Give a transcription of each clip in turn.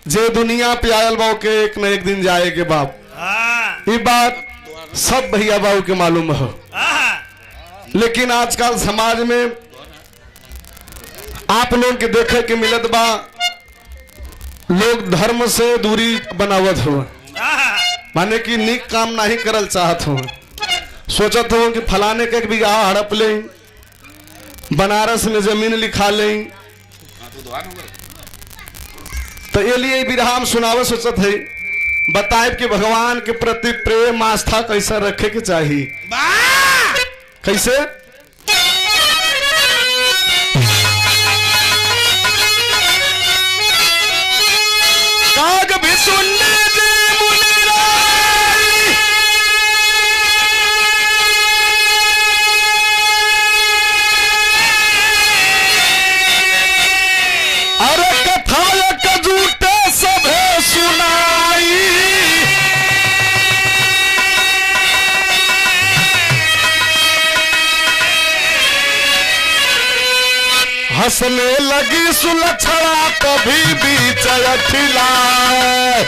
जे दुनिया पे आयल बाऊ के एक न एक दिन जाए के बाप। ये बात सब भैया बाबू के मालूम हो, लेकिन आजकल समाज में आप लोग के देखे के मिलत बा, लोग धर्म से दूरी बनावत हो, माने कि निक काम नहीं करल चाहत हो, सोचत हो कि फलाने के एक बीघा हड़प ले, बनारस में जमीन लिखा ले, तो ये लिए बिरहाम सुनावे सोचत है, बताए कि भगवान के प्रति प्रेम आस्था कैसा रखे के चाहिए। कैसे? काग भी सुनने दे मुनिराई, अरे कथा झूठे सभे सुनाई, हंसने लगी सुलक्षणा कभी बीच खिलाए।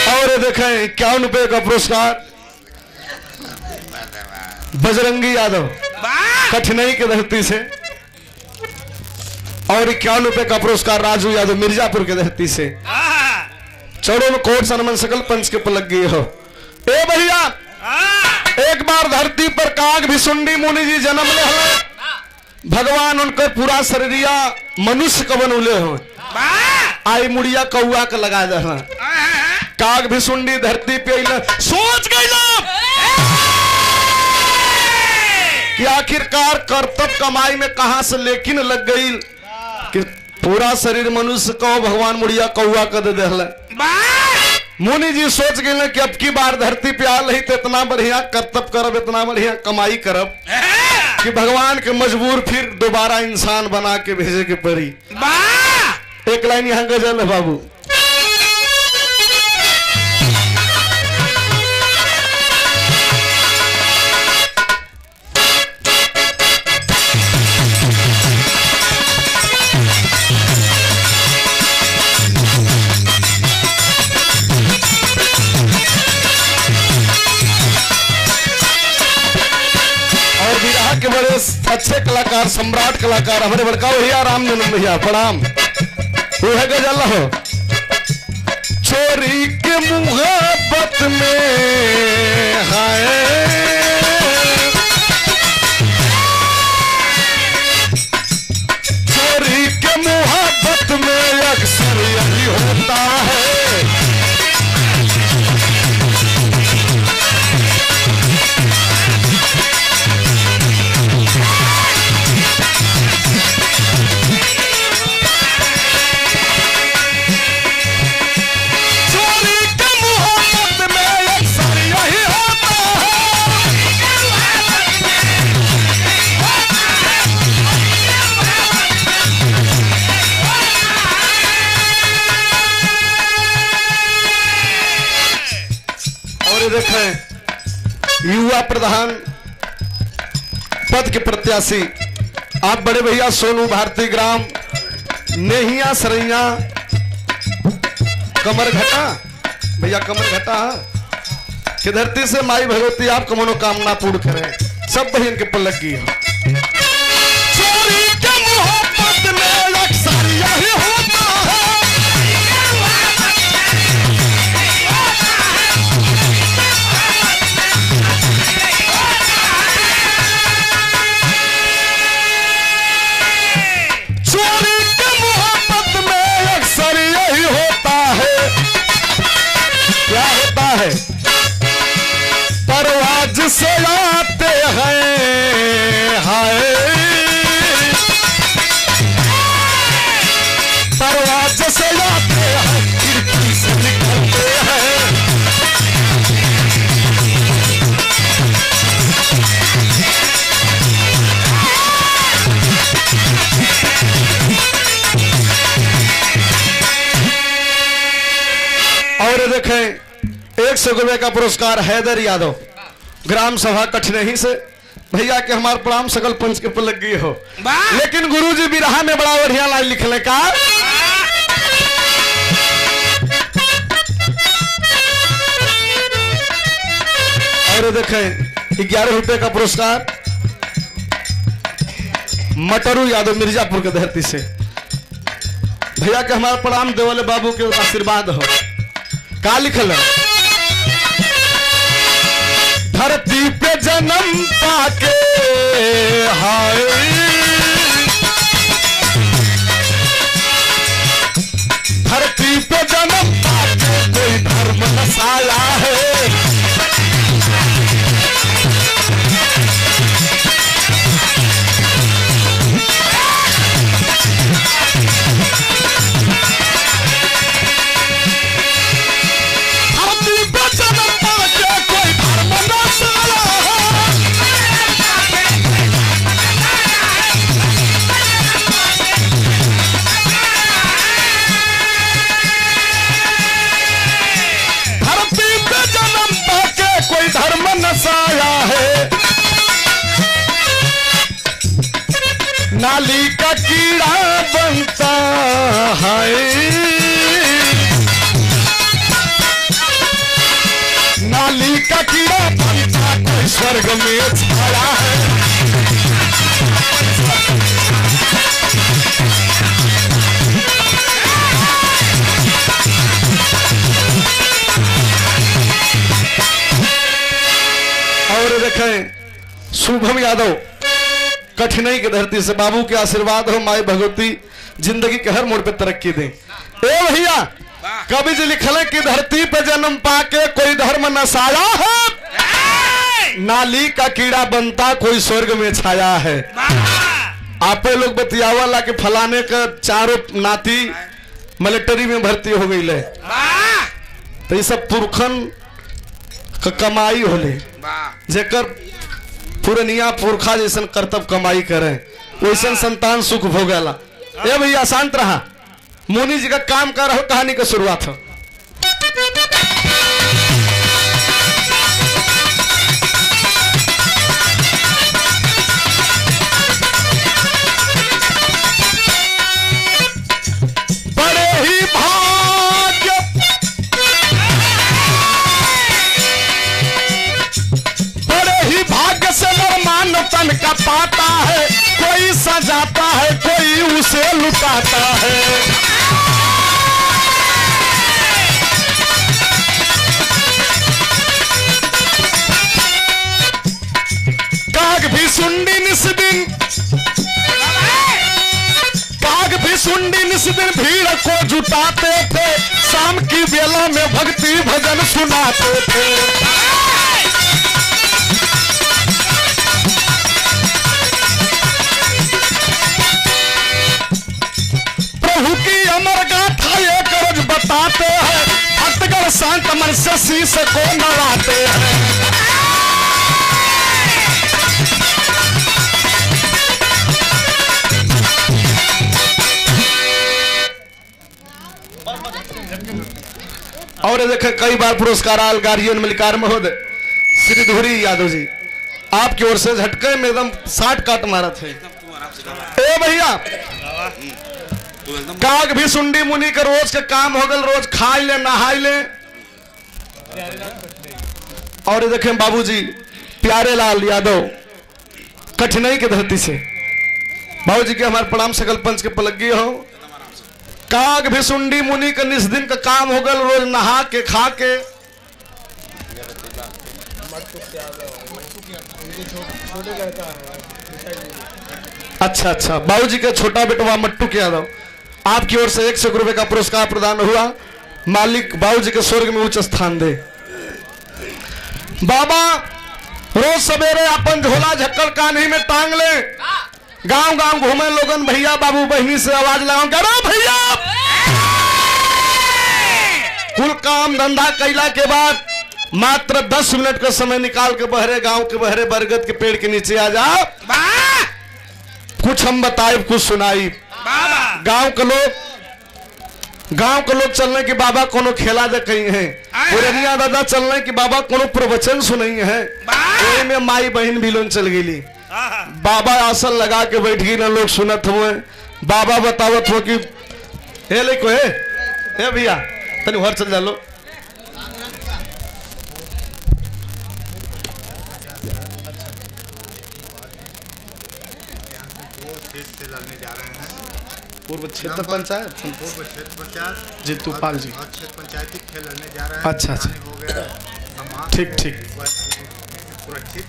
और देखें 51 रुपए का पुरस्कार बजरंगी यादव कठिनाई के धरती से, और 51 रुपए का पुरस्कार राजू यादव मिर्जापुर के धरती से। चौड़ों में कोट सनमन सकल पंच के पलक गए हो। ए भैया, एक बार धरती पर काग भिसुंडी मुनि जी जन्म ले हो, भगवान उनका पूरा शरीरिया मनुष्य का बनौले हो, आई मुड़िया कौआ का लगा दे। काग भिसुंडी धरती पे सोच गई कि आखिरकार कर्तव्य कमाई में कहां से लेकिन लग गई कि पूरा शरीर मनुष्य को भगवान मुड़िया कौआ कर दे। मुनि जी सोच गए कि अब की बार धरती पे आ रही तो इतना बढ़िया कर्तव्य करब, इतना बढ़िया कमाई करब कि भगवान के मजबूर फिर दोबारा इंसान बना के भेजे के पड़ी। एक लाइन यहाँ गजल है बाबू। के बड़े अच्छे कलाकार, सम्राट कलाकार हमारे बड़का भैया राम जनम भैया प्रणाम। वो है गजल हो। चोरी के मुहब्बत में हाय, चोरी के मुहब्बत में अक्सर यही होता है, देखें युवा प्रधान पद के प्रत्याशी आप बड़े भैया सोनू भारती ग्राम नेहिया सरैया कमर घटा भैया, कमर घटा कि धरती से माई भगवती आपको मनोकामना पूर्ण करें। सब बहन के पलक की है। चोरी के मोहब्बत में अक्सर यही होता है, परवाज से आते हैं हाय, परवाज से आते हैं खिड़की से निकलते हैं, और देखें 100 रुपए का पुरस्कार हैदर यादव, ग्राम सभा कठिनही से। भैया के हमारे प्रणाम सकल पंच के पलक गई हो। लेकिन गुरुजी बिरहा में बड़ा बढ़िया लाइन लिखले का, और देखें 11 रुपए का पुरस्कार मटरू यादव मिर्जापुर के धरती से। भैया के हमारा प्रणाम देवले बाबू के आशीर्वाद हो। का लिखल है, धरती पे जन्म पाके हाय, धरती पे जन्म पाके कोई धर्म नसाया है, नसाया है, नाली का कीड़ा बनता है, नाली का कीड़ा बनता कोई स्वर्ग में छाया है, और देखें शुभम यादव कठिनाई की धरती से। बाबू के आशीर्वाद हो, माई भगवती जिंदगी के हर मोड़ पे तरक्की दें। ए भैया कवि जी लिखले कि धरती पे जन्म पाके कोई धर्म नसाया है, नाली का कीड़ा बनता कोई स्वर्ग में छाया है। आपे लोग बतियावाला के फलाने का चारों नाती मिलिट्री में भर्ती हो गई ले, तो ये सब पुरखन कमाई होले, जेकर पुरनिया पुरखा जैसन कर्तव्य कमाई करे वैसन संतान सुख भोगेला। ए भैया शांत रहा, मुनि जी का काम कर रहा, कहानी का शुरुआत हो। बड़े ही भाग्य, बड़े ही भाग्य से नरमान तन का पाता है, कोई सजाता है कोई उसे लुटाता है। काग भी सुंडी निस दिन, काग भी सुंडी निस दिन भीड़ को जुटाते थे, शाम की बेला में भक्ति भजन सुनाते थे। प्रभु की अमर गाथा एक रोज बताते हैं, भक्तगण शांत मन से शीश को नवाते हैं। और देखे कई बार पुरस्कार आल गार्जियन मलिकार महोदय श्री धुरी यादव जी आपकी ओर से झटके में एकदम 60 काट मारा थे। ए भैया काग भी सुंडी मुनि के रोज के काम हो गल, रोज खाए ले नहाए ले। और देखे बाबूजी प्यारे लाल यादव कठिनाई की धरती से। बाबूजी के हमारे प्रणाम सकल पंच के पलगी हो। काग भी सुंडी मुनि का निस दिन का काम हो गल, रोज नहा के खा के। अच्छा अच्छा, बाबूजी का छोटा बेटवा मट्टू के यादव आपकी ओर से 100 रुपए का पुरस्कार प्रदान हुआ। मालिक बाबूजी के स्वर्ग में उच्च स्थान दे। बाबा रोज सवेरे अपन झोला झक्कल कान्ही में टांग ले, गांव गांव घूमे लोगन, भैया बाबू बहनी से आवाज लगाओ, करो भैया। कुल काम धंधा कैला के बाद मात्र 10 मिनट का समय निकाल के बहरे गांव के बहरे बरगद के पेड़ के नीचे आ जाओ। कुछ हम बताए कुछ सुनाई। गांव के लोग गांव के लोग चलने कि बाबा कोनो खेला दे कहीं है, पुरनिया दादा चलने कि बाबा कोनो प्रवचन सुनई है, कोई में माई बहन भी लोग चल गई। बाबा आसन लगा के बैठ गई ना, लोग सुनत हुए। बाबा बतावत हो कि हे ले को हे भैया तनी घर चल जा लो। लड़ने जा रहे हैं पूर्व क्षेत्र पंचायत जितू पाल जी क्षेत्र पंचायती खेल लड़ने जा रहे हैं। अच्छा अच्छा हो गया ठीक ठीक सुरक्षित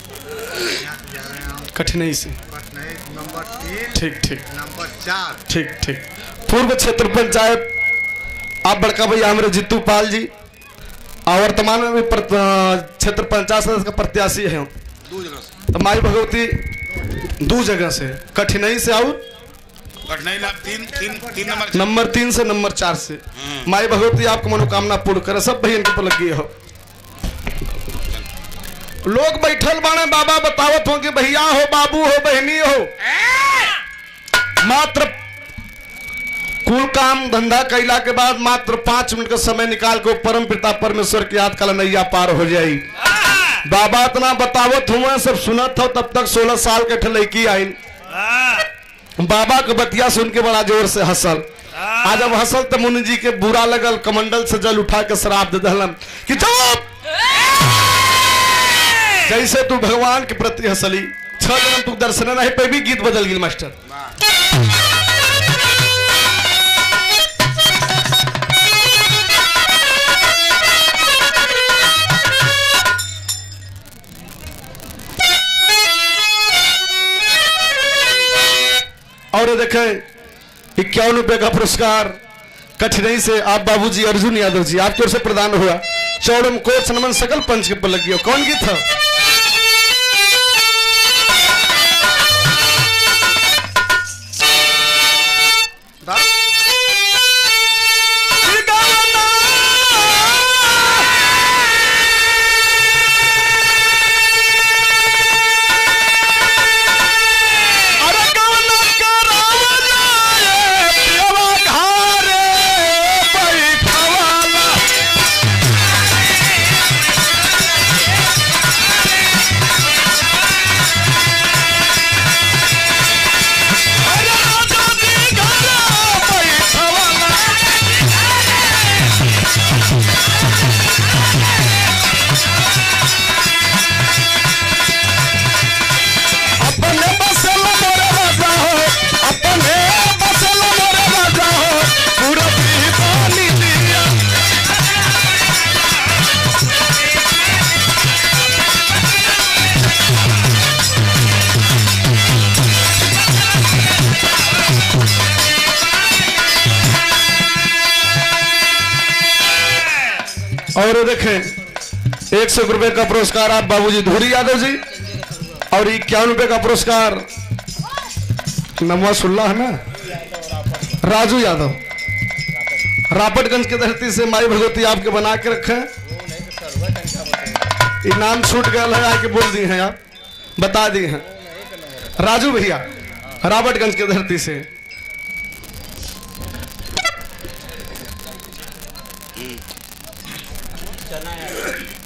यहाँ से जा रहे हैं हम कठिनाई से नंबर 3 ठीक ठीक नंबर 4 ठीक ठीक पूर्व क्षेत्र पंचायत आप बड़का भैया हमारे जितू पाल जी और वर्तमान में भी क्षेत्र पंचायत सदस्य का प्रत्याशी है। 2 जगह से तो माई भगवती 2 जगह से कठिनाई से और कठिनाई तीन नंबर 3 से नंबर 4 से माई भगवती आपको मनोकामना पूर्ण करे। सब भैया इनके पर लगी हो। लोग बैठल बाने बाबा बतावत हो कि भैया हो बाबू हो बहनी हो, मात्र कुल काम धंधा कैला के बाद मात्र 5 मिनट का समय निकाल के परम पिता परमेश्वर की याद कल नैया पार हो जाई। बाबा इतना बतावत हुआ सब सुनत हो। तब तक 16 साल के ठलैकी आई। बाबा के बतिया सुन के बड़ा जोर से हंसल। आज जब हंसल तो मुनि जी के बुरा लगल, कमंडल से जल उठा के शराब दे दहलन कि चुप, जैसे तू भगवान के प्रति हंसली 6 जन्म तू दर्शन नहीं पे भी गीत बदल गई मास्टर। और देखें 51 रुपए का पुरस्कार कठिनाई से आप बाबूजी अर्जुन यादव जी आपकी ओर से प्रदान हुआ। चौड़म कोच नमन सकल पंच के पर लगी हो। कौन गीत था? और देखें 100 रुपए का पुरस्कार आप बाबूजी धूरी यादव जी और 51 रुपए का पुरस्कार नमवासुल्ला है ना राजू यादव रापटगंज के धरती से माई भगवती आपके बना के रखे। इनाम छूट गया है आके बोल दिए हैं आप बता दिए हैं राजू भैया रापटगंज के धरती से।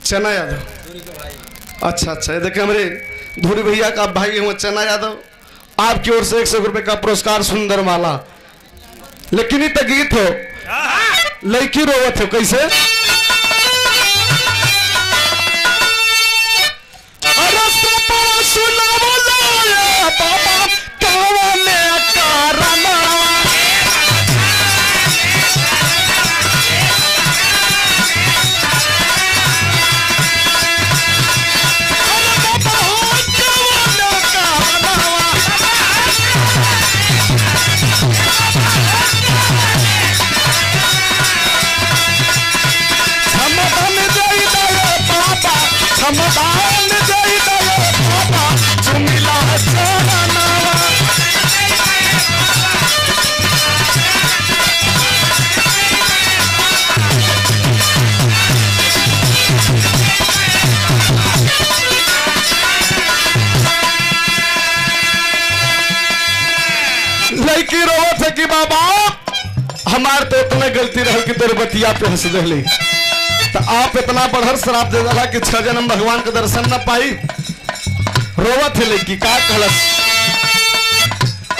चना यादव अच्छा अच्छा ये देखिए हमारे धूरी भैया का भाई है चना यादव आपकी ओर से 100 रुपए का पुरस्कार सुंदर माला। लेकिन ये तो गीत हो लड़की रोवत हो कैसे लड़की रोवत है कि बाबा हमार तो इतना गलती रह कि तेरे बतिया पे हंस दे। तो आप इतना बढ़र श्राप दे रहा कि 6 जन्म भगवान के दर्शन न पाई। रोवत है लड़की का कहलस,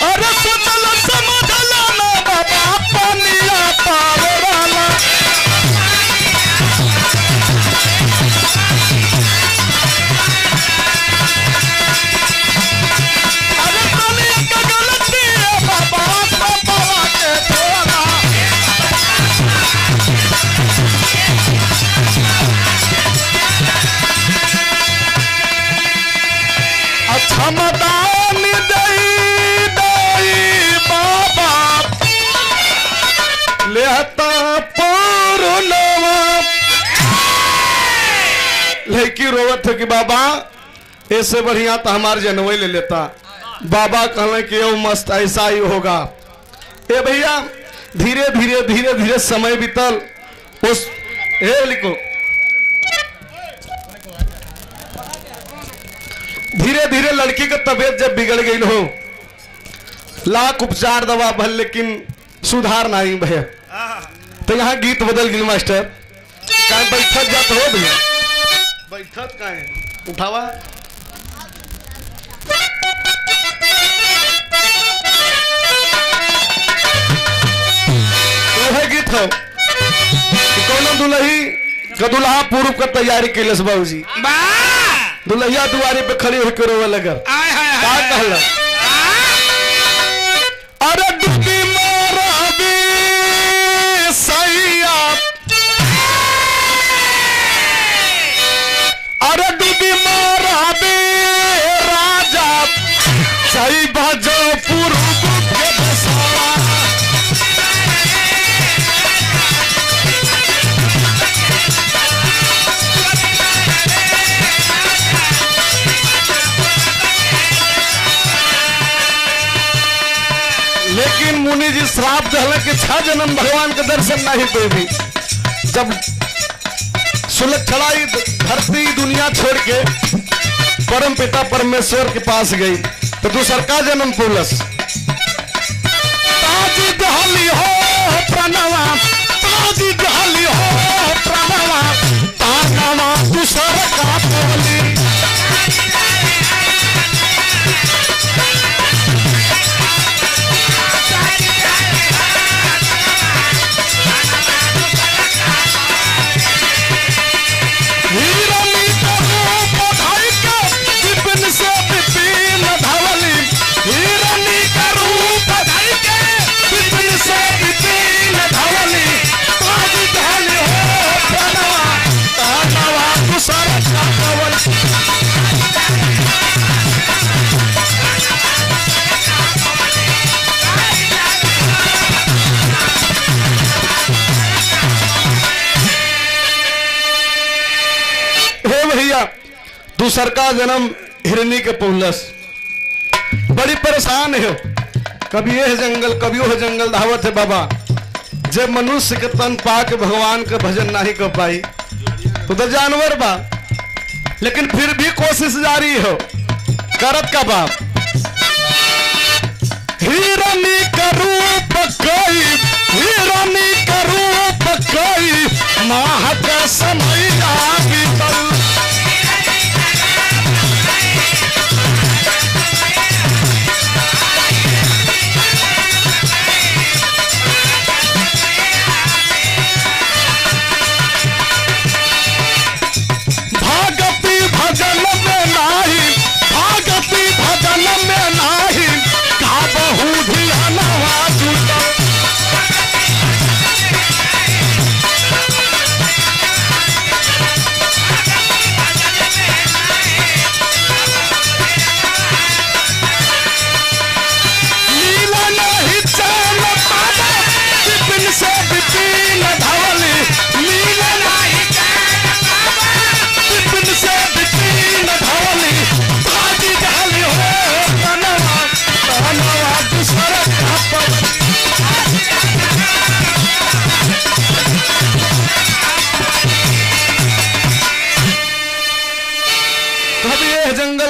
अरे सोचल समझला ना बाबा पानिया पावराला। अरे पानिया का गलती है बाबा पापा के थोड़ा। अच्छा मदान दई दई बाबा लेता पूर्णवा। लड़की रोवत है कि बाबा ऐसे बढ़िया तो हमारे जनवई ले लेता। बाबा कहले कि यो मस्त ऐसा ही होगा। ए भैया धीरे धीरे धीरे धीरे समय बीतल। उस लिखो धीरे धीरे लड़की का तबीयत जब बिगड़ गई हो, लाख उपचार दवा भल लेकिन सुधार नहीं भैया। तो यहाँ गीत बदल गई मास्टर। कहीं बैठक जात हो भैया, बैठक कहीं उठावा। तो है गीत हो कि कौन दुल्ही का दुल्हा पूर्व का तैयारी कैलस बाबूजी। दुल्हिया दुआरे पे खड़ी होकर रोवे लगल। का कहला, अरे डूबी मोरबी सैया, अरे डूबी मोरबी राजा सही बाजो पूर्व के बसवा। लेकिन मुनि जी श्राप दहले कि 6 जन्म भगवान के दर्शन नहीं देवी। जब सुलक्षणाई धरती दुनिया छोड़ के परम पिता परमेश्वर के पास गई तो दूसर का जन्म पुलस। ताजी दहली हो प्रणवा, ताजी दहली हो प्रणवा, तानवा दूसर का बोली। दूसर का जन्म हिरनी के पुलस। बड़ी परेशान है, कभी यह जंगल कभी वह जंगल धावत है बाबा। जब मनुष्य के तन पाके भगवान का भजन नहीं कर पाई तो जानवर बा, लेकिन फिर भी कोशिश जारी हो। करत का बाप हिरनी का रूप कोई, हिरनी का रूप कोई, माह का समय बीतल।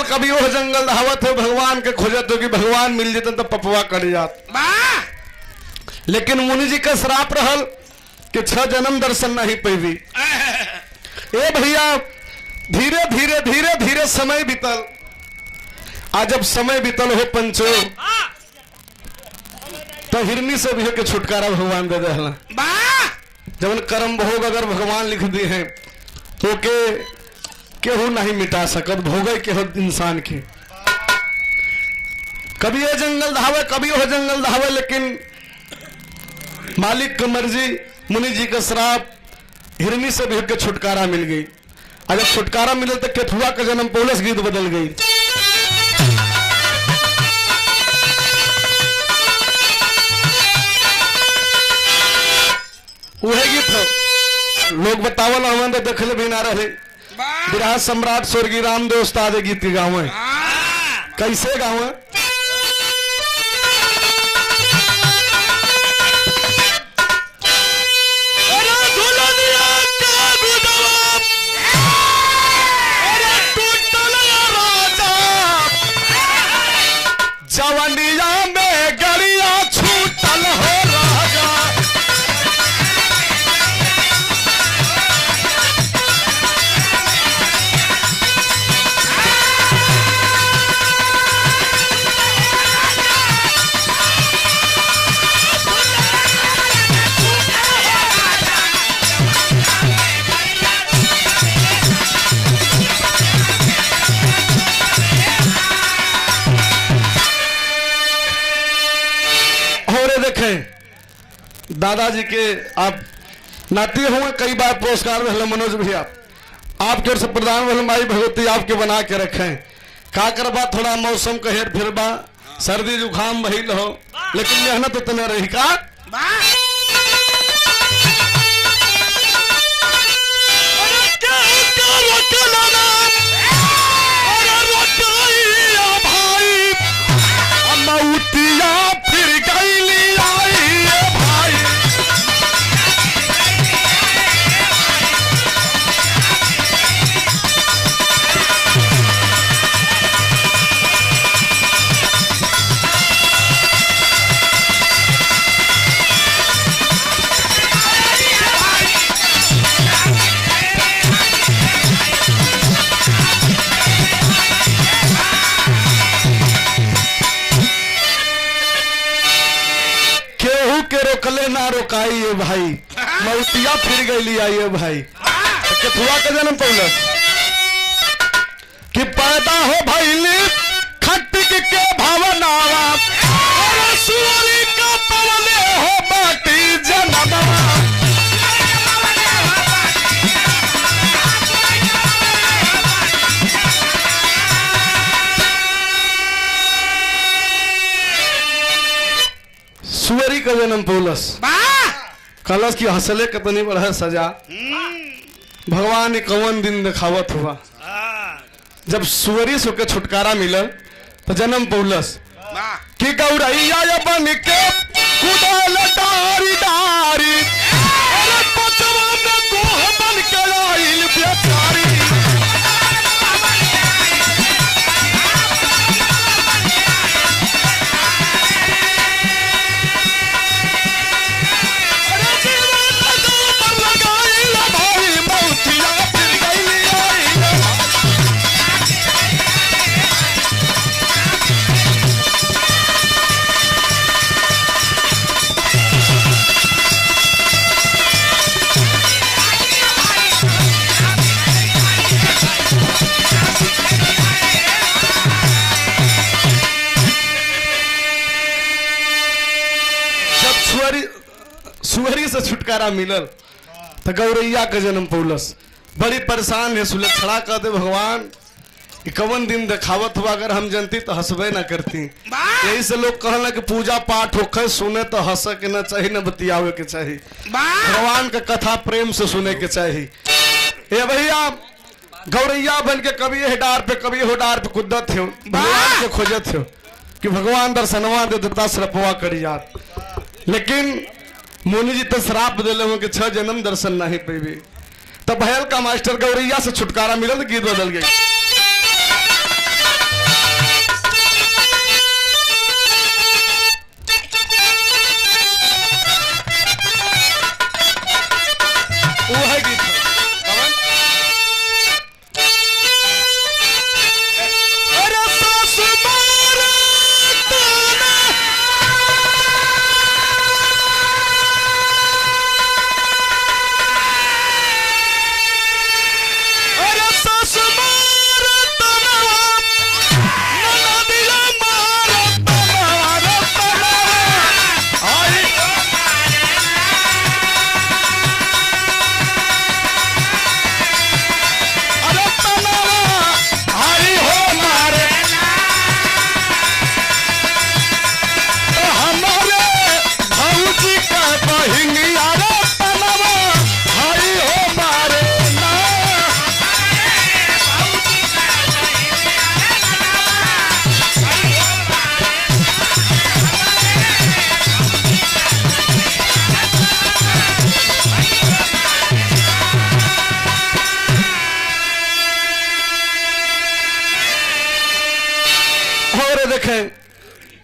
कभी वो जंगल धावत हो भगवान के खोजत हो कि भगवान मिल जेतन तो पपवा कर जात। लेकिन मुनि जी का श्राप रहल कि 6 जन्म दर्शन नहीं पैवी। ए भैया धीरे धीरे धीरे धीरे समय बीतल। आज जब समय बीतल हो पंचो तो हिरनी से भी के छुटकारा भगवान दे देला। जब कर्म भोग अगर भगवान लिख दी है तो केहू नहीं मिटा सकत, भोगे के हो इंसान के। कभी ये जंगल धावे कभी वो जंगल धावे, लेकिन मालिक की मर्जी, मुनि जी का श्राप, हिरनी से भी के छुटकारा मिल गई। अगर छुटकारा मिले तो केथुआ का जन्म पौलस गीत बदल गई। वह गीत हो लोग बतावल हमें तो देखले भी ना रहे। विराह सम्राट स्वर्गीय रामदेव उस्ताद गीत गाँव है। कैसे गाँव है? जवनिया में गड़िया छूटल हो राजा, दादाजी के आप नाती हुए, कई बार पुरस्कार मिले। मनोज भैया आपके ओर से प्रदान भले, माई भगवती आपके बना के रखें। का करबा थोड़ा मौसम का हेर फेर बा, सर्दी जुकाम भइल हो, लेकिन मेहनत उतने रही का। रोकले ना रोकाई ये भाई, मौतिया फिर गई आइए भाई। केथुआ का जन्म पौलस कि पैदा हो भइली खटिक के भावनावा, और सूरी का पवले हो बाटी जनमवा। सुअरी का जन्म पौलस कलश की हंसले कितनी बड़ा सजा। भगवान ने कौन दिन दिखावत हुआ जब सुअरी से छुटकारा मिलल तो जन्म पौलस कि गौरैया बन के कुदाल डारी डारी, अरे पचवा में गोह बन के आइल बेचारी। सुअरी से छुटकारा मिलल तो गौरैया का जन्म पौलस बड़ी परेशान है। सुलक्षणा कहते भगवान कि कवन दिन दिखावत हुआ, अगर हम जनती तो हंसबे ना करती। यही से लोग कहला कि पूजा पाठ होखे सुने तो हंस के ना चाहिए, न बतियावे के चाहिए। भगवान का कथा प्रेम से सुने के चाहिए। ये भैया गौरैया बन के कभी ये डार पे कभी हो डार पे कुदत हो, भगवान के खोजत हो कि भगवान दर्शनवा दे देता श्रपवा करी जात। लेकिन मुनि जी तो श्राप दिले हो कि 6 जन्म दर्शन नहीं पेबी। तब भयल का मास्टर गौरैया से छुटकारा मिलल, गीत बदल गई।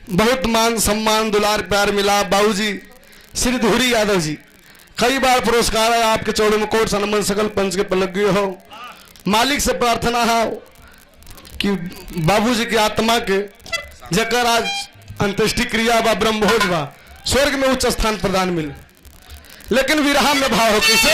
बहुत मान सम्मान दुलार प्यार मिला। बाबूजी श्री धूरी यादव जी, कई बार पुरस्कार है आपके चौड़े में कोट सनमन सकल पंच के पलक हो। मालिक से प्रार्थना है कि बाबूजी की आत्मा के जकर आज अंत्येष्टि क्रिया बा ब्रह्मभोज बा स्वर्ग में उच्च स्थान प्रदान मिले। लेकिन विरहा में भाव हो किसे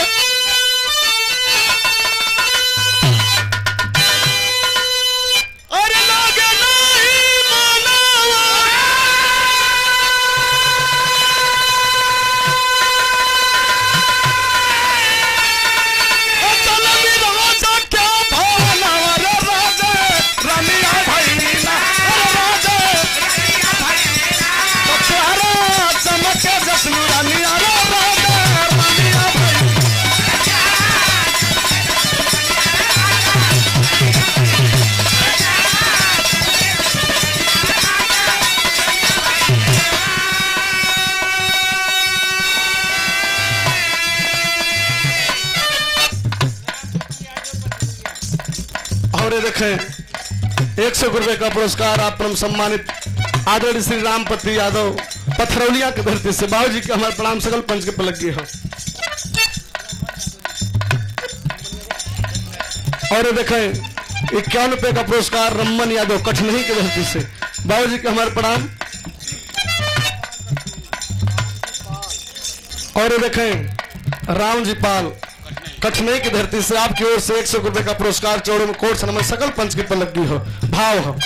देखें 100 रुपए का पुरस्कार आप परम सम्मानित आदरणीय श्री रामपति यादव पथरौलिया के धरती से। बाबू जी के हमारे प्रणाम सकल पंच के पलक गए हो। और देखें 51 रुपए का पुरस्कार रमन यादव कठनही के धरती से। बाबू जी के हमारे प्रणाम। और देखें राम जी पाल कठनई की धरती से आपकी ओर से 100 रुपए का पुरस्कार चौड़ों में कोट सनमन सकल पंच की पलक दी हो। भाव हो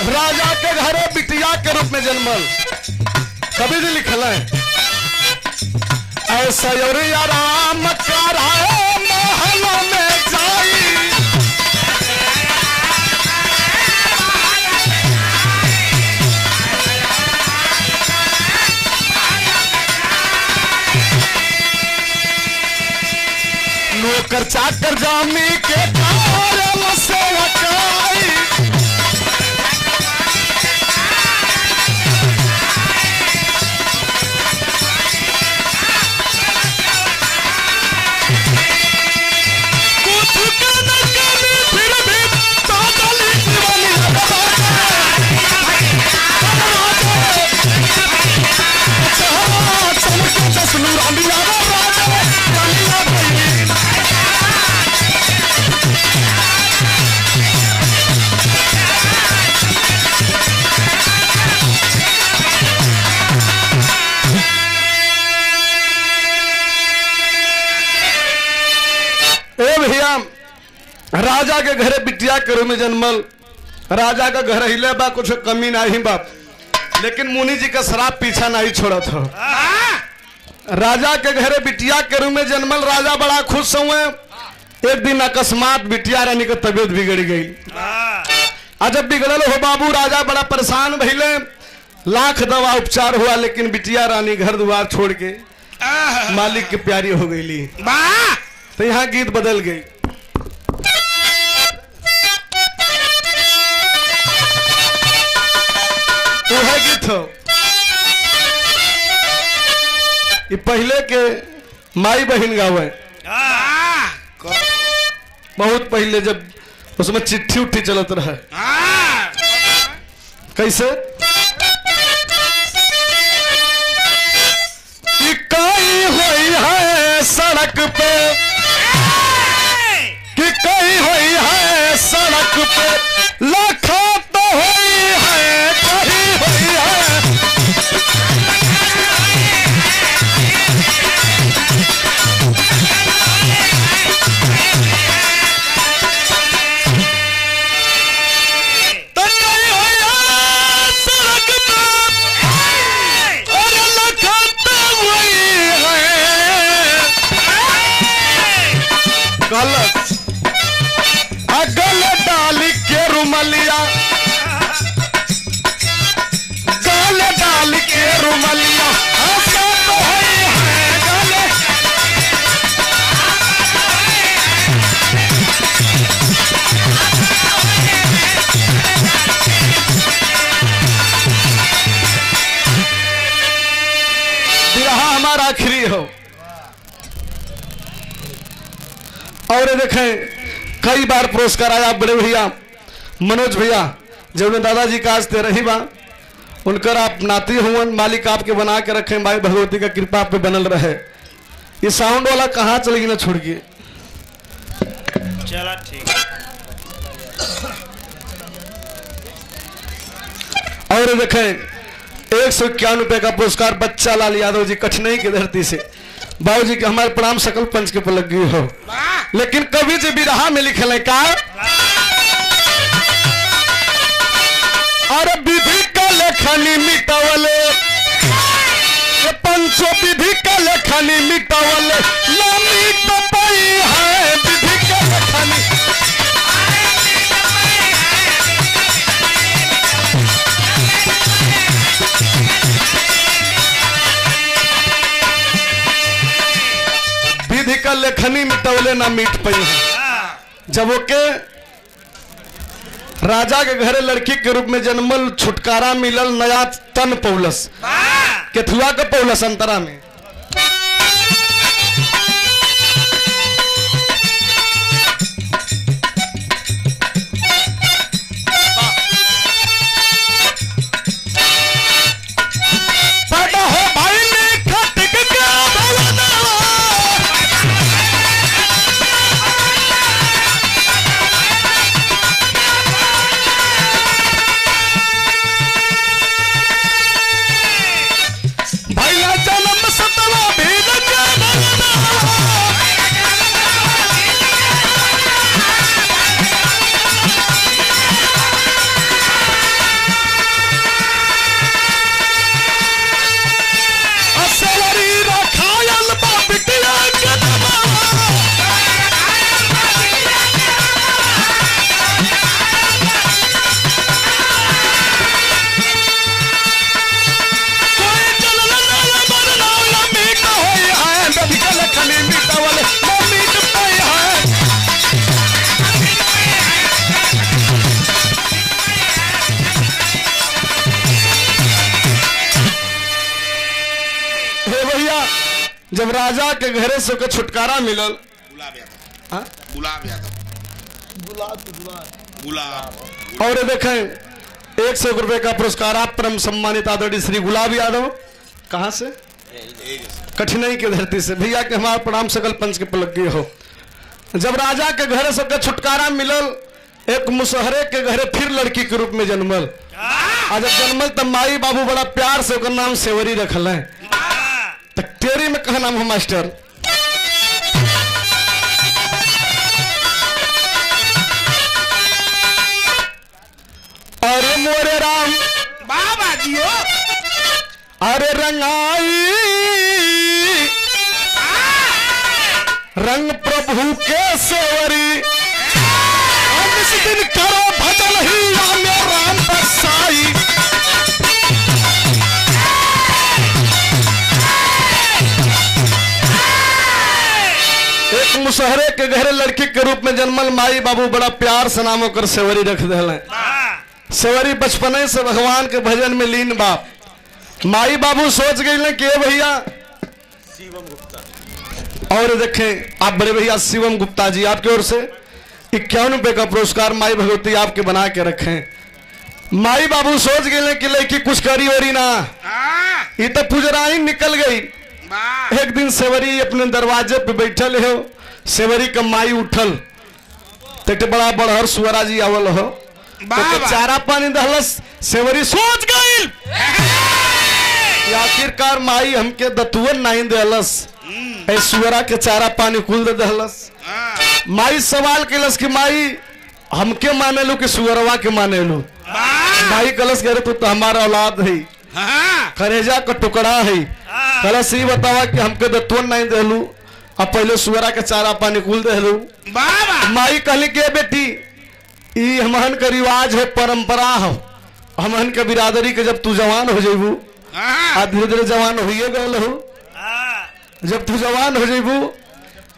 राजा के घरे बिटिया के रूप में जन्मल कभी भी लिखल है ऐसा या राम कराए महलों में जाई नौकर चाकर जामी के कारम से वकाई भैया राजा के घरे बिटिया के रूप में जन्मल। राजा का घर हिले बा कुछ कमी नहीं बाप, लेकिन मुनि जी का शराब पीछा नहीं छोड़ा था। राजा के घरे बिटिया के रूप में जन्मल। राजा बड़ा खुश हुए। एक दिन अकस्मात बिटिया रानी की तबीयत बिगड़ गई। जब बिगड़ल हो बाबू राजा बड़ा परेशान भइले। लाख दवा उपचार हुआ, लेकिन बिटिया रानी घर द्वार छोड़ के मालिक के प्यारी हो गई। तो यहाँ गीत बदल गई। तो है गीत हो ये पहले के माई बहन गावे, बहुत पहले जब उसमें चिट्ठी उट्ठी चलत रहा। कैसे कि कई हुई है सड़क पे, कि कई हुई है सड़क पे, लाखों तो हुई है, कहीं हुई है। तो कई हुई है सड़क पे, और लाखों तो हुई है। गलत रुमलिया गाले डाल के रुमलिया हंसत होई है गाले बिरहा हमारा आखिरी हो। और देखें कई बार पुरस्कार आया बड़े भैया मनोज भैया जब दादाजी का आज तेरह ही बा उनकर आप नाती हुआ मालिक आपके बना के रखे माई भगवती का कृपा आप पे बनल रहे। ये साउंड वाला कहाँ चलेगी ना छोड़ के चला ठीक। और देखें 151 रुपए का पुरस्कार बच्चा लाल यादव जी कठिनाई की धरती से बाबू जी के हमारे प्रणाम सकल पंच के पर लग गई हो। लेकिन कवि जी बिरहा में लिखल है का अरे विधि का लेखनी मिटावले पंचो विधि का लेखनी मिटावले ना मिट पाई है विधि का लेखनी विधि का लेखनी मिटावले ना मिट पाई है। जब वो के राजा के घरे लड़की के रूप में जन्मल छुटकारा मिलल नया तन पौलस केथुआ के पौलस अंतरा में पैदा हो भाई ने खटक के भवना भैया जन्म सतवा भेद के भवना असवरी रखायल बा बिटिया के दबावा कोई चलल ना मरना ना मीट होई है विधि का लेखनी मिटावले ना मीट पाई है। हे भैया जब राजा के घरे से के छुटकारा मिलल गुलाब यादव। हाँ? गुलाब यादव। गुलाब। और देखें 100 रुपए का पुरस्कार आप परम सम्मानित आदरणीय श्री गुलाब यादव कहां से कठिनाई की धरती से भैया के हमारा प्रणाम सकल पंच के पलक गए हो। जब राजा के घरे सबके छुटकारा मिलल एक मुसहरे के घरे फिर लड़की के रूप में जन्मल आज जब जन्मल तब माई बाबू बड़ा प्यार से ओकर नाम सेवरी रखल है। तो तेरी में कहा नाम है मास्टर अरे मोरे राम बाबा जियो। अरे रंगाई रंग प्रभु के सेवरी हम इस दिन करो भजन ही रामे राम बसाई एक मुसहरे के घरे लड़की के रूप में जन्मल माई बाबू बड़ा प्यार से नाम होकर सेवरी रख दिल। सेवरी बचपने से भगवान के भजन में लीन बाप माई बाबू सोच गए कि भैया और देखें आप बड़े भैया शिवम गुप्ता जी आपकी ओर से 51 रुपए का पुरस्कार माई भगवती आपके बना के रखें। माई बाबू सोच गए कि लड़की कुछ करी ओरी ना ये तो पुजरा ही निकल गई। एक दिन सेवरी अपने दरवाजे पे बैठल हो सेवरी का माई उठल तो बड़ा बड़हर सुअरा जी आवल हो तो चारा पानी दहलस सेवरी सोच गई आखिरकार माई हमके दतुअन नहीं दहलस सुअरा के चारा पानी कुल दे दहलस। माई सवाल कैलस कि माई हमके माने लो कि सुअरवा के माने लो। माई कलस करे तो हमारा औलाद है करेजा का टुकड़ा है कलस ही बतावा कि हमके दतुअन नहीं देलू अब पहले सुअरा के चारा पानी कुल देलू। माई कहली के बेटी ई हमहन का रिवाज है, परंपरा हो। हमहन के बिरादरी के जब तू जवान हो जेबू, आ धीरे धीरे जवान होइए गल हो, जब तू जवान हो जेबू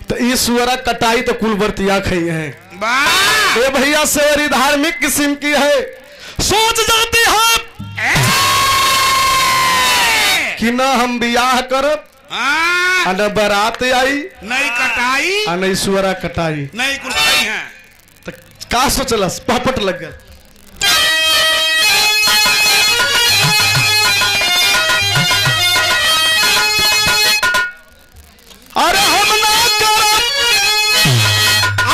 तो ई सुअरा कटाई तो कुल बर्तिया खाई है। ये भैया सेवरी धार्मिक किस्म की है। सोच जाती है कि ना हम बियाह करब, न बारात आई, नहीं कटाई, नहीं सुअरा कटाई, नहीं कुल खाई है। तो का सोचलस, पहपट लग गया। अरे हम ना करब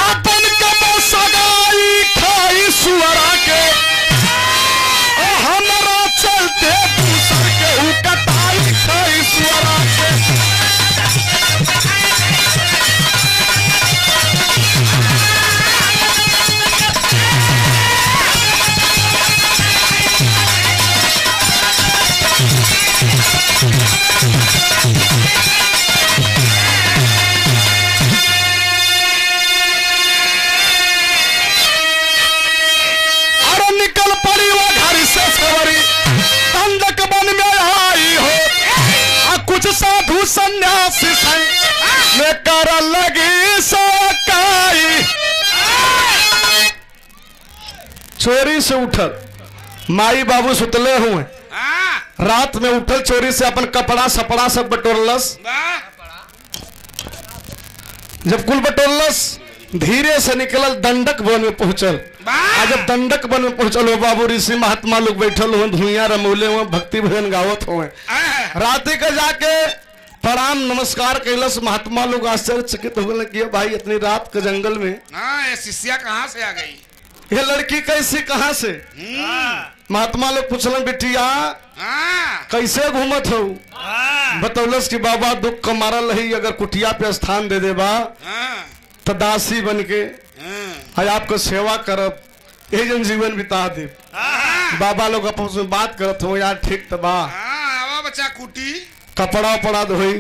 अपन कब सगाई खाई सुअरा के, हमरा चलते दूसर के ऊ कटाई खाई सुअरा के। निकल पड़ी वो घर से सवरी, दंडक बन में आई हो, कुछ साधु सन्यासी संग में कर लगी सकाई। चोरी से उठल, माई बाबू सुतले हुए, रात में उठल चोरी से, अपन कपड़ा सपड़ा सब बटोरलस। जब कुल बटोरलस धीरे से निकलल, दंडक वन में पहुंचल। जब दंडक वन में पहुंचल हो, बाबू ऋषि महात्मा लोग बैठल हुए, धुइया रमोले हुए, भक्ति भजन गावत हुए। रात के जाके प्रणाम नमस्कार कैलस। महात्मा लोग आश्चर्यचकित हो गए कि भाई इतनी रात के जंगल में ये शिष्या कहाँ से आ गई, ये लड़की कैसी कहाँ से। महात्मा लोग पूछलन बिटिया कैसे घूमत हो, बतौलस कि बाबा दुख का मारल रही, अगर कुटिया पे स्थान दे देबा तो दासी बन के आपको सेवा करब, यही जन जीवन बिता दे। बाबा लोग आपस में बात करत हो, यार ठीक तो बा, बच्चा कुटी कपड़ा उपड़ा धोई,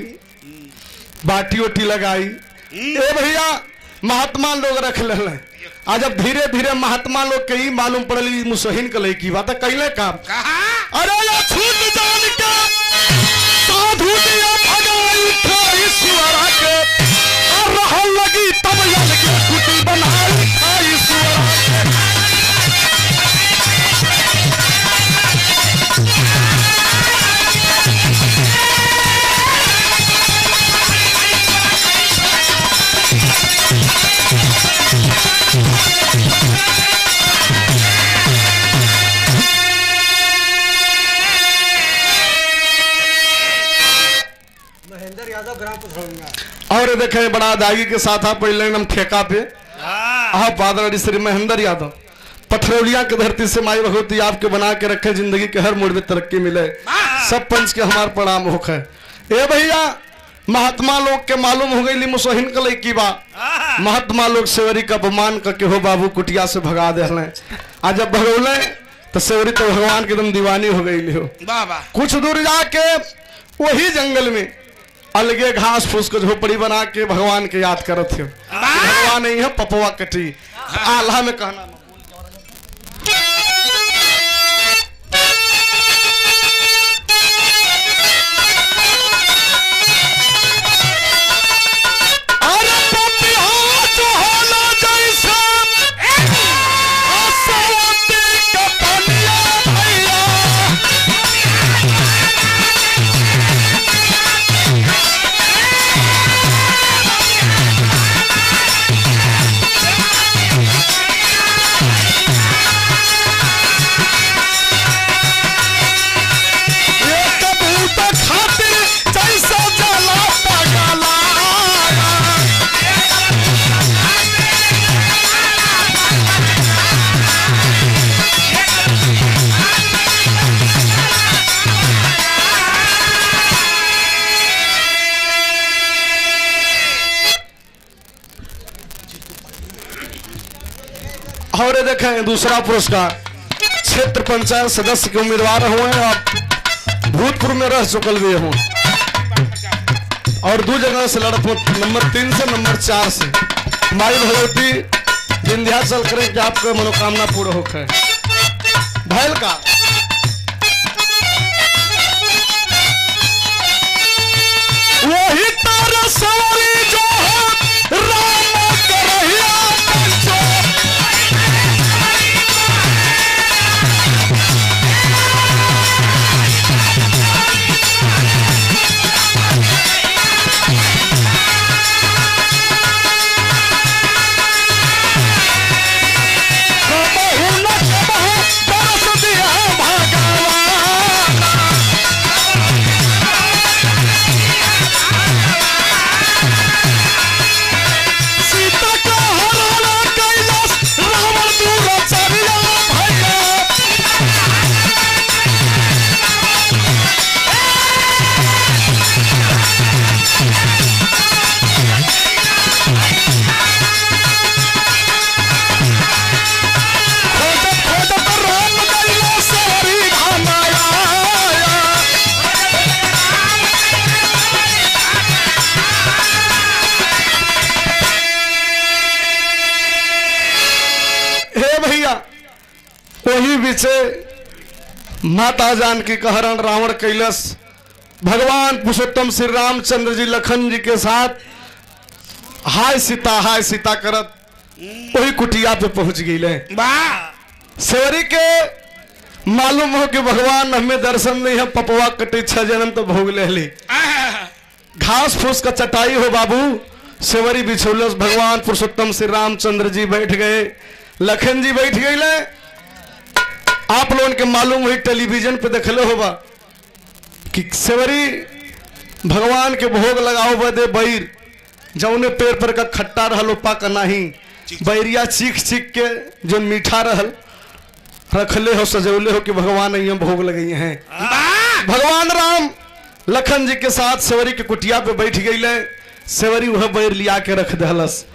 बाटी ओटी लगाई। ए भैया महात्मा लोग रख ले। आज जब धीरे धीरे महात्मा लोग के ही मालूम पड़ली मुसहिन के लड़की बात कैले काम। अरे ये छूट जान के साधु दिया भगाई खाई सुअरा के, और रहल लगी तब यल के कुटी बनाई खाई सुअरा के। और देखे बड़ा दागी के साथ आप पहले हम ठेका पे आप पादरी श्री महेंद्र यादव, पथरौलिया की धरती से माई भगवती आपके बना के रखे, जिंदगी के हर मोड़ में तरक्की मिले, सब पंच के हमार प्रणाम होखे। ए भैया महात्मा लोग के मालूम हो गई मुसहिन का लड़की बा, महात्मा लोग सेवरी का अपमान करके हो बाबू कुटिया से भगा दे। आज जब भगौले तो सेवरी तो भगवान की एकदम दीवानी हो गई हो। कुछ दूर जाके वही जंगल में अलगे घास फूस को झोपड़ी बना के भगवान के याद करत थे। भगवान नहीं है पपवा कटी आल्हा में कहना और देखें दूसरा पुरस्कार क्षेत्र पंचायत सदस्य के उम्मीदवार हुए और भूतपूर्व में रह चुकल भी हूँ और दो जगह से लड़त हूँ, नंबर 3 से नंबर 4 से। माई भगवती विंध्याचल करें कि आपका मनोकामना पूर्ण होखे भैल का वही तारा सवारी जो है राम करहिया पंचो वही बीचे माता जानकी का हरण रावण कैलस भगवान पुरुषोत्तम श्री रामचंद्र जी लखन जी के साथ हाय सीता करत वही कुटिया पे पहुंच गई। सेवरी के मालूम हो कि भगवान हमें दर्शन नहीं है पपवा कटे 6 जन्म तो भोग ले ली घास फूस का चटाई हो बाबू सेवरी बिछोलस भगवान पुरुषोत्तम श्री रामचंद्र जी बैठ गए लखन जी बैठ गए। आप लोगों के मालूम हुई टेलीविजन पे देखले होगा कि सेवरी भगवान के भोग लगाओ बदे बैर जौने पेड़ पर का खट्टा रहल उपा का नहीं बैरिया चीख के जो मीठा रहल रखले हो सजौले हो कि भगवान यहाँ भोग लगे हैं। भगवान राम लखन जी के साथ सेवरी के कुटिया पे बैठ गई सेवरी वह बैर लिया के रख दहलस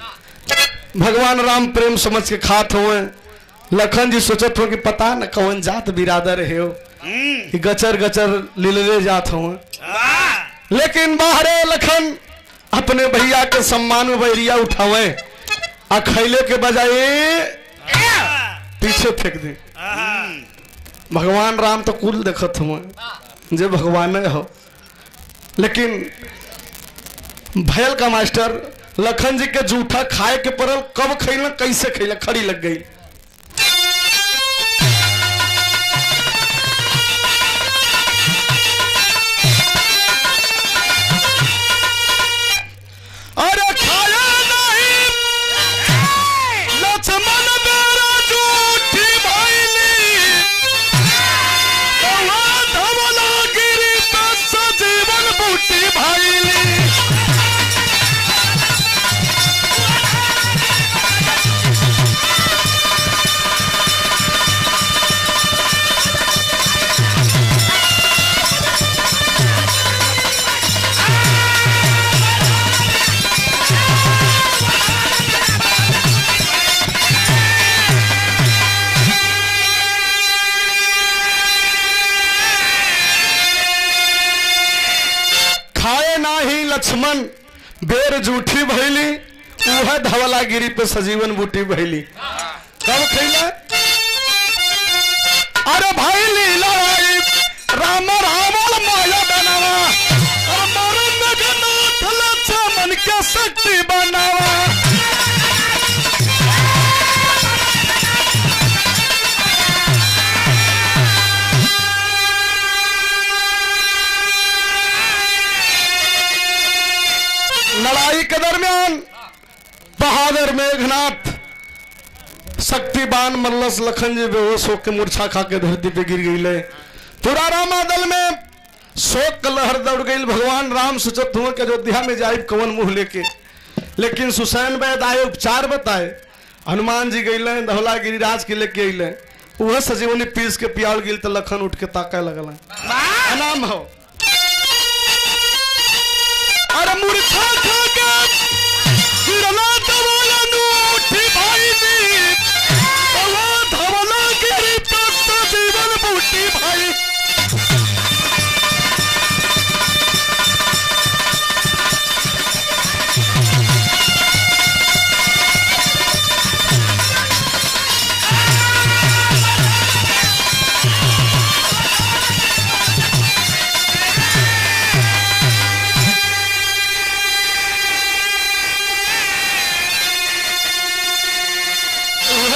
भगवान राम प्रेम समझ के खात हुए लखन जी सोचत हो कि पता न कौन जात बिरादर है हो गचर ले जात हो लेकिन बाहरे लखन अपने भैया के सम्मान में बैरिया उठावे आ खैले के बजाय पीछे फेंक दे। भगवान राम तो कुल देखत हुए जे भगवान हो लेकिन भैल का मास्टर लखन जी के जूठा खाए के परल कब खैल कैसे खैल खड़ी लग गई। लक्ष्मण बेर जूठी भैली वह धवलागिरी पे सजीवन बूटी भैली कब खैला अरे भैली लड़ाई राम रावण माया बनावा लक्ष्मण के शक्ति बनावा। लड़ाई के दरमियान बहादुर मेघनाथ शक्तिबान मल्लस लखन जी बेहोश होकर मूर्छा खा के धरती पे गिर गई। पूरा रामा दल में शोक का लहर दौड़ गई। भगवान राम सोचत हुए कि अयोध्या में जाए कवन मुंह लेके लेकिन सुसैन वैद आए उपचार बताए हनुमान जी गई धौला गिरिराज के लेके अले वह सजीवनी पीस के पियाल गिल तो लखन उठ के ताका लगल नाम हो अरे मूर्छा खा के गिरला दवाला नूठी भाई दी तवा धवला गिरी तो सजीवन बूटी भाई।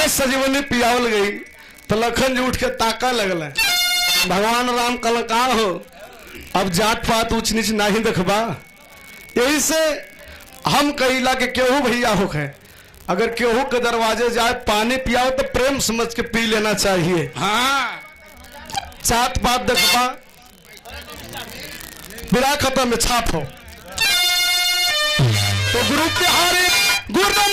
सजीवनी पियावल गई तो लखन जी उठ के ताका लगल। भगवान राम कल का हो अब जात पात ऊंच नीच नहीं देखबा। यही से हम कहिला के केहू भैया हो है अगर केहू के दरवाजे जाए पानी पियाओ तो प्रेम समझ के पी लेना चाहिए। हाँ जात पात देखबा बिरा खत्म में छाप हो तो गुरु बिहारी गुरु